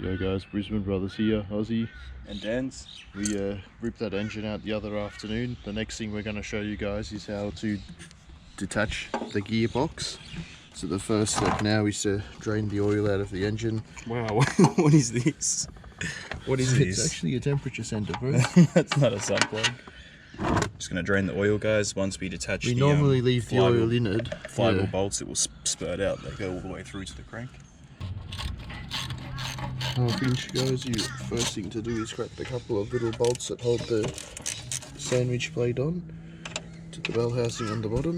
Yo guys, Brisbane brothers here, Aussie. And Dan's. We ripped that engine out the other afternoon. The next thing we're going to show you guys is how to detach the gearbox. So the first step now is to drain the oil out of the engine. Wow, what is this? What is this? It's actually a temperature sensor, bro. That's not a sub plug. Just going to drain the oil, guys. Once we detach We normally leave the oil in it. Flywheel bolts, it will spurt out. They go all the way through to the crank. Half inch guys, first thing to do is crack the couple of little bolts that hold the sandwich plate on to the bell housing on the bottom.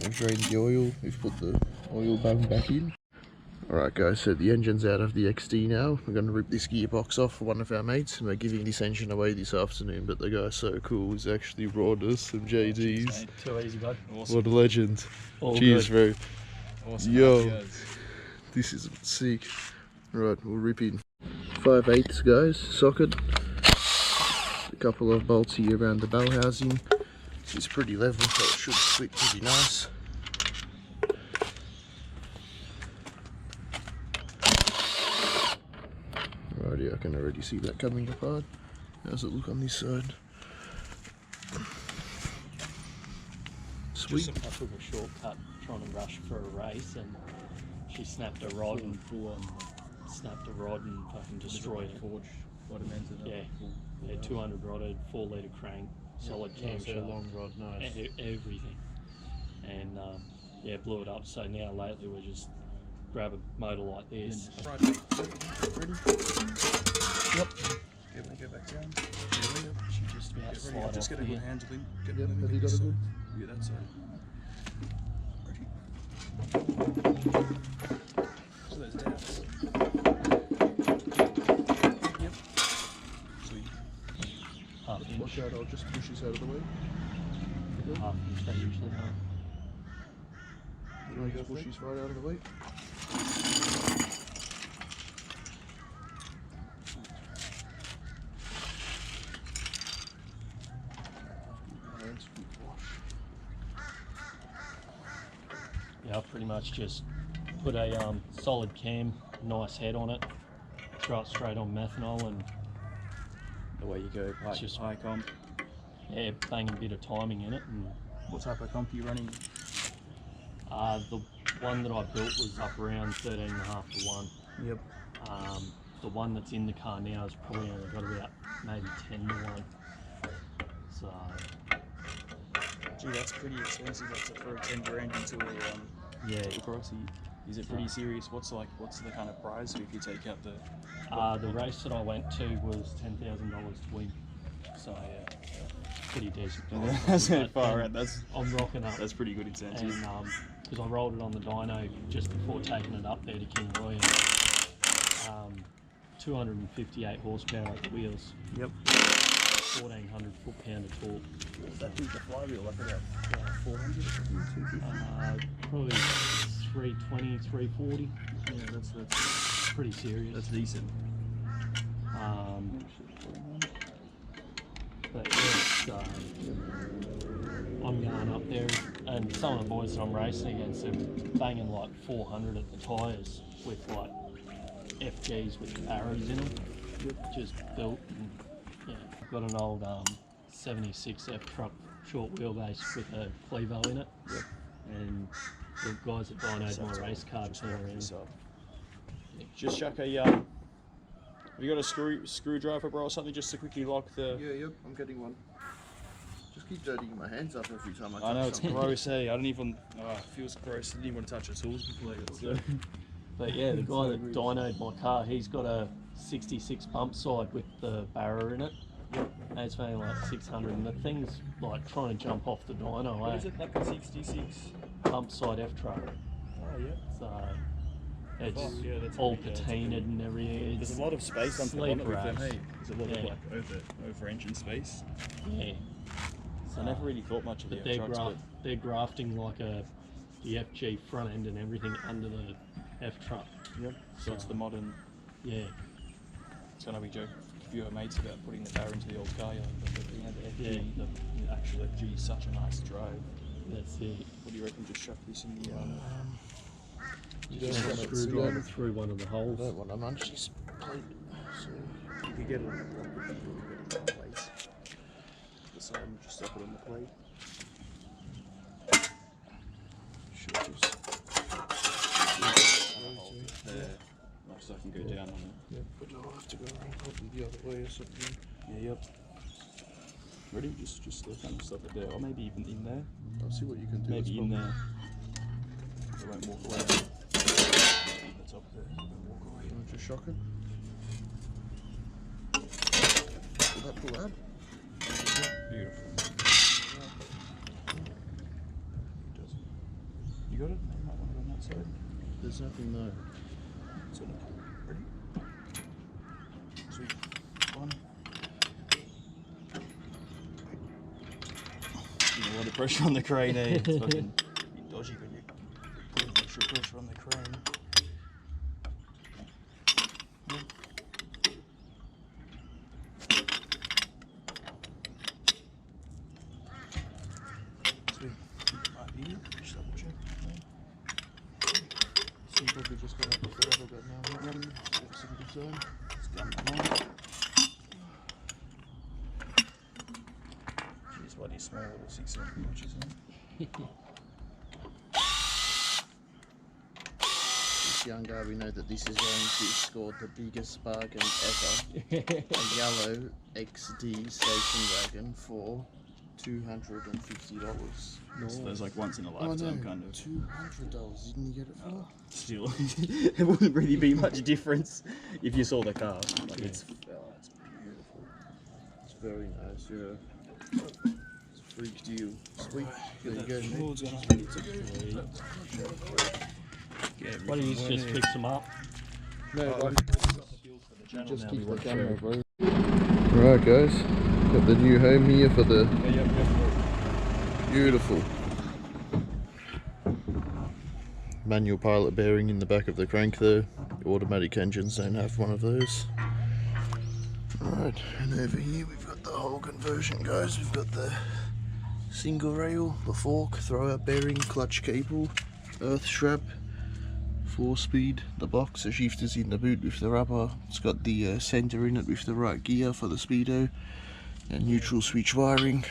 We've drained the oil, we've put the oil bung back in. Alright guys, so the engine's out of the XD now. We're going to rip this gearbox off for one of our mates, and we're giving this engine away this afternoon, but the guy's so cool, he's actually brought us some JDs. Too easy, bud. Awesome. What a legend. All Cheers, good. bro. Awesome. Yo, this is sick. Right, we'll rip in 5/8 guys, socket. A couple of bolts here around the bell housing. It's pretty level, so it should split pretty nice. Righty, I can already see that coming apart. How's it look on this side? Sweet. I took a shortcut trying to rush for a race, and she snapped a rod and fucking destroyed it. Forge, bottom ends of it. Yeah, 200 rodded, 4 litre crank, solid camshaft, long rod, nice. Everything, and yeah, blew it up. So now lately we just grab a motor like this. Right. Ready? Yep. Yeah, when you go back down. She just about slide off just get a good handle in. Yep, have you got a good? Yeah, that's it. Ready? So those doubts. Yep. Sweet. Half inch. Watch out, I'll just push this out of the way. Half inch, they usually are. I'll just push this right out of the way. Yeah, I've pretty much just put a solid cam, nice head on it, throw it straight on methanol, and The way you go, just high comp. yeah, bang a bit of timing in it. And What type of comp are you running? the one that I built was up around 13.5 to 1. Yep. The one that's in the car now is probably only got about maybe 10 to 1. So Gee, that's pretty expensive. That's for a 10 grand into a yeah, crossy. Is it pretty serious? What's the kind of prize if you take out the? the race that I went to was $10,000 to win. So yeah, pretty decent. That's far out. I'm rocking up. That's pretty good incentive. And because I rolled it on the dyno just before taking it up there to Kinroy, 258 horsepower at the wheels. Yep. 1,400 foot-pound of torque. What's that big, the flywheel? Like about 400 or something? 250? Probably 320, 340. Yeah, that's Pretty serious. That's decent. But yeah, I'm going up there, and some of the boys that I'm racing against, they're banging like 400 at the tyres with like FGs with arrows in them, just built. And, yeah, I've got an old 76 F truck short wheelbase with a Clevo in it, and the guys that dynoed my race car turn around. Just chuck a have you got a screwdriver, bro, or something, just to quickly lock the? Yeah, yep, I'm getting one. Just keep dirtying my hands up every time I touch I know, it's something. gross, hey. I don't even, it feels gross. I didn't even want to touch the tools before I got started. But yeah, the guy that dynoed my car, he's got a 66 bump side with the barrier in it. And it's only like 600, and the thing's like trying to jump off the dyno. What is it, like a 66? Bump side F truck. Oh, yeah. So it's Yeah, that's all pretty, patinaed and everything. There's a lot of space on the bonnet with them, hey? There's a lot of Yeah. like over engine space. Yeah. So I never really thought much of But the trucks, they're grafting like the FG front end and everything under the F truck. Yep. So it's the modern. Yeah. It's gonna be joking a few of our mates about putting the barrier into the old car. The Yeah. the actual FG is such a nice drive. That's it. What do you reckon? Just chuck this in the You Just don't a want it screwdriver to through one of the I holes. don't want to munch this plate. So You could get it on the block if you want to get it in place. The same, just stop it on the plate. should just So I can go down on it. yeah, but I'll have to go around probably the other way or something. Yeah, yep. Ready? Just kind of stop it there. Or maybe even in there. I'll see what you can do. Maybe in there. They won't walk away. The top there. They won't walk away. You want to just shock it? Will that pull out? Beautiful. It doesn't. You got it? You might want it on that side. There's nothing there. It's on it. Ready? Sweet. One. A lot of pressure on the crane, eh? It's fucking dodgy when you put extra pressure on the crane. Sweet. Might be it. Just double check. So you probably just got up the throttle bit now. That one, it's in a good zone. It's done now. Jeez, bloody small little 6 inches in. This young guy, we know that this is going to score the biggest bargain ever. A yellow XD station wagon for $250. So there's like once in a lifetime kind of. $200. Didn't you get it for? Still, it wouldn't really be much difference if you saw the car. Like it's beautiful. It's very nice, yeah. It's a freak deal. Sweet. There you go, mate. Why don't you just fix them up? No, Channel just now keep we the want to camera, show. bro. Alright guys, got the new home here for the beautiful manual pilot bearing in the back of the crank there. Automatic engines don't have one of those. Alright, and over here we've got the whole conversion, guys. We've got the single rail, the fork, throwout bearing, clutch cable, earth strap, 4-speed, the box, the shifters in the boot with the rubber. It's got the center in it with the right gear for the speedo, and neutral switch wiring.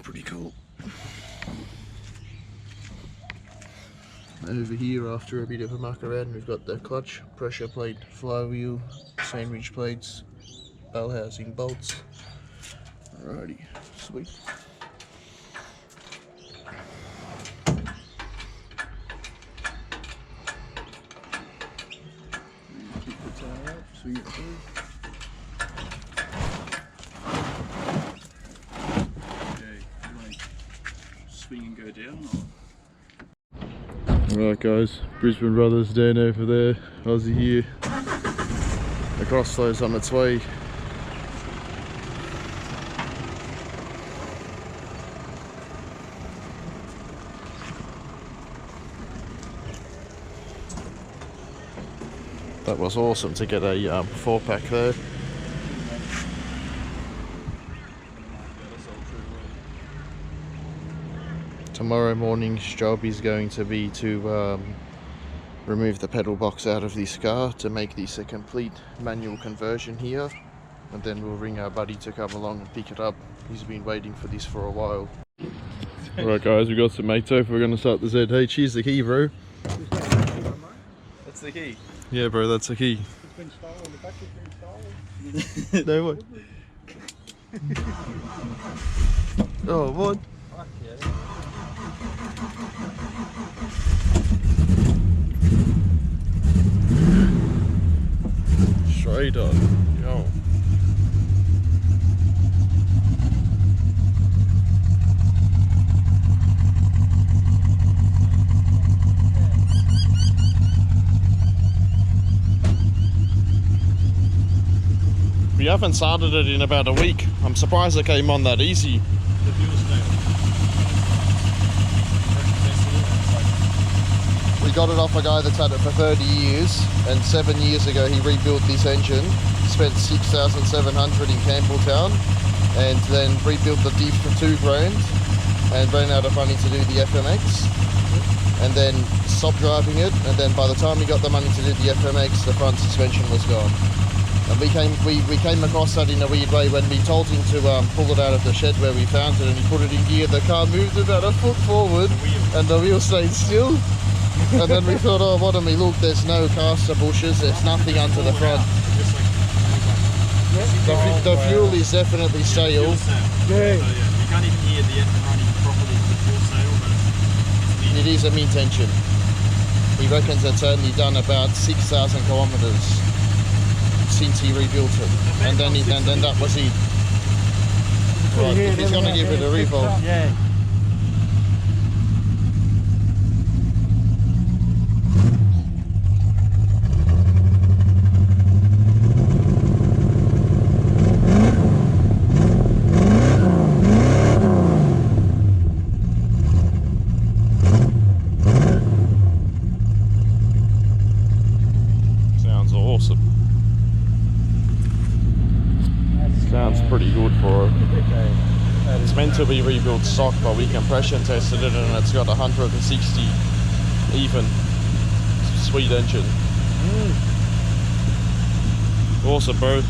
Pretty cool. Over here, after a bit of a muck around, we've got the clutch, pressure plate, flywheel, sandwich plates, bell housing bolts. Alrighty, sweet. Keep the tire up, sweet too. Swing and go down, Alright guys, Brisbane Brothers down over there, Aussie here. The Crossflow's on its way. That was awesome to get a 4-pack there. Tomorrow morning's job is going to be to remove the pedal box out of this car to make this a complete manual conversion here, and then we'll ring our buddy to come along and pick it up. He's been waiting for this for a while. Alright guys, we've got some mates over. We're going to start the ZH. Here's the key, bro. That's the key. Yeah bro, that's the key. It's been stolen, the battery's been stolen. No way. Oh, what? Fuck yeah. Straight on. Yo. We haven't started it in about a week. I'm surprised it came on that easy. The fuel tank. We got it off a guy that's had it for 30 years, and 7 years ago he rebuilt this engine, spent 6,700 in Campbelltown, and then rebuilt the diff for $2,000, and ran out of money to do the FMX, and then stopped driving it, and then by the time he got the money to do the FMX, the front suspension was gone. And we came across that in a weird way when we told him to pull it out of the shed where we found it, and he put it in gear. The car moved about a foot forward, and the wheel stayed still. And then we thought, oh, what do we look? There's no caster bushes, there's nothing under the front. The fuel is definitely stale. Yeah. You can't even hear the engine running properly with the full sail, but It is a mint engine. He reckons it's only done about 6,000 kilometres since he rebuilt it, and then that was it. Right, if he's going to give it a revolt. Yeah. Sounds awesome. Sounds pretty good for it. It's meant to be rebuilt stock, but we compression tested it and it's got 160 even. Sweet engine. Awesome, bro.